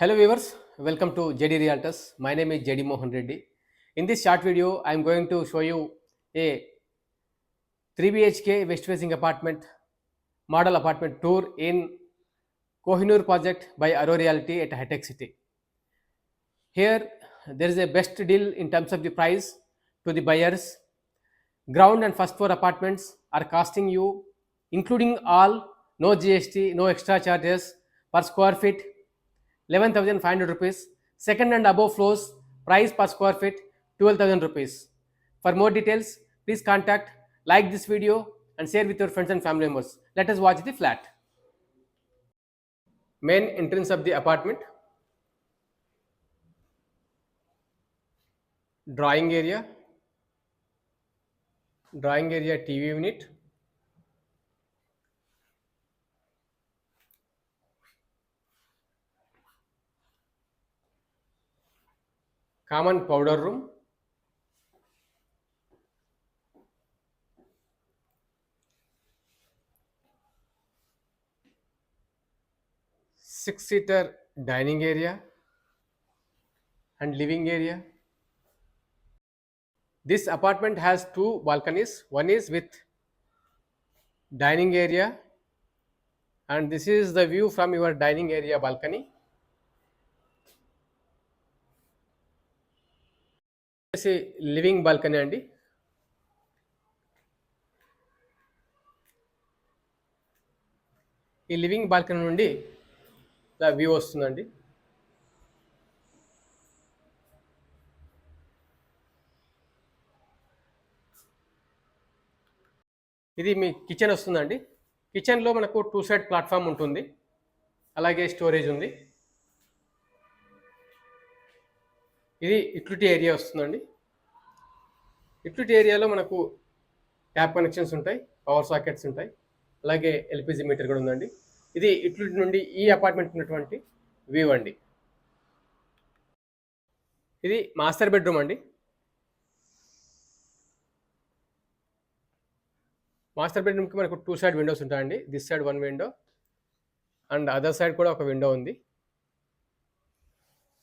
Hello viewers, welcome to JD Realtors. My name is JD Mohan Reddy. In this short video, I am going to show you a 3 BHK west facing apartment model apartment tour in Kohinoor project by Arrow Realty at Hitech City. Here there is a best deal in terms of the price to the buyers. Ground and first floor apartments are costing you, including all, no GST, no extra charges, per square feet 11,500 rupees. Second and above floors price per square feet 12,000 rupees. For more details, please contact, like this video and share with your friends and family members. Let us watch the flat. Main entrance of the apartment, drawing area TV unit, common powder room, six-seater dining area and living area. This apartment has two balconies. One is with dining area, and this is the view from your dining area balcony. Living balcony అండి. ఈ living balcony నుండి ఇలా view వస్తుందండి. ఇది మీ kitchen వస్తుందండి. కిచెన్లో మనకు 2 side platform ఉంటుంది, అలాగే స్టోరేజ్ ఉంది. ఇది యూటిలిటీ ఏరియా వస్తుందండి. యూటిలిటీ ఏరియాలో మనకు ట్యాప్ కనెక్షన్స్ ఉంటాయి, పవర్ సాకెట్స్ ఉంటాయి, అలాగే ఎల్పిజి మీటర్ కూడా ఉందండి. ఇది యూటిలిటీ నుండి ఈ అపార్ట్మెంట్ ఉన్నటువంటి వ్యూ అండి. ఇది మాస్టర్ బెడ్రూమ్ అండి. మాస్టర్ బెడ్రూమ్కి మనకు 2 సైడ్ విండోస్ ఉంటాయండి. This side 1 window and other side కూడా ఒక విండో ఉంది.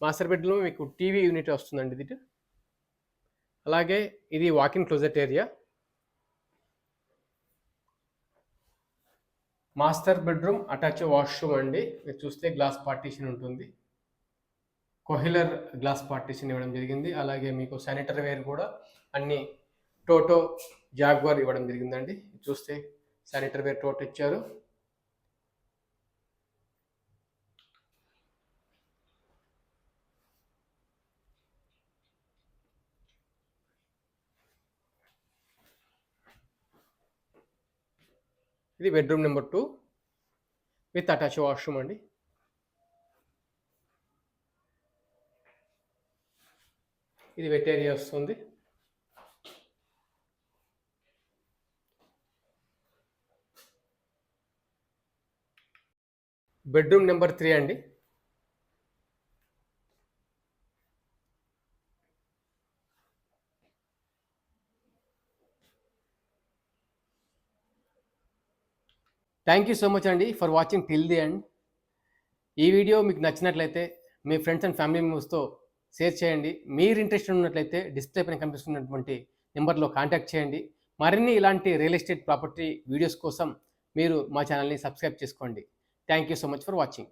మాస్టర్ బెడ్రూమ్ మీకు టీవీ యూనిట్ వస్తుందండి ఇది. అలాగే ఇది walking closet area. Master bedroom attach washroom అండి. మీరు చూస్తే గ్లాస్ పార్టీషన్ ఉంటుంది, కోహిలర్ గ్లాస్ పార్టీషన్ ఇవ్వడం జరిగింది. అలాగే మీకు శానిటరీ వేర్ కూడా అన్ని టోటో జాగ్వార్ ఇవ్వడం జరిగిందండి. చూస్తే శానిటరీ వేర్ టోటో ఇచ్చారు. ఇది bedroom number 2 with attach washroom అండి. ఇది వెట్ ఏరియా వస్తుంది. బెడ్రూమ్ నెంబర్ 3 అండి. థ్యాంక్ యూ సో మచ్ అండి for watching till the end. ఈ వీడియో మీకు నచ్చినట్లయితే మీ ఫ్రెండ్స్ అండ్ ఫ్యామిలీ మెంబర్స్తో షేర్ చేయండి. మీరు ఇంట్రెస్టెడ్ ఉన్నట్లయితే డిస్ప్లే పైన కనిపిస్తున్నటువంటి నెంబర్లో కాంటాక్ట్ చేయండి. మరిన్ని ఇలాంటి రియల్ ఎస్టేట్ ప్రాపర్టీ వీడియోస్ కోసం మీరు మా ఛానల్ని సబ్స్క్రైబ్ చేసుకోండి. Thank you so much for watching.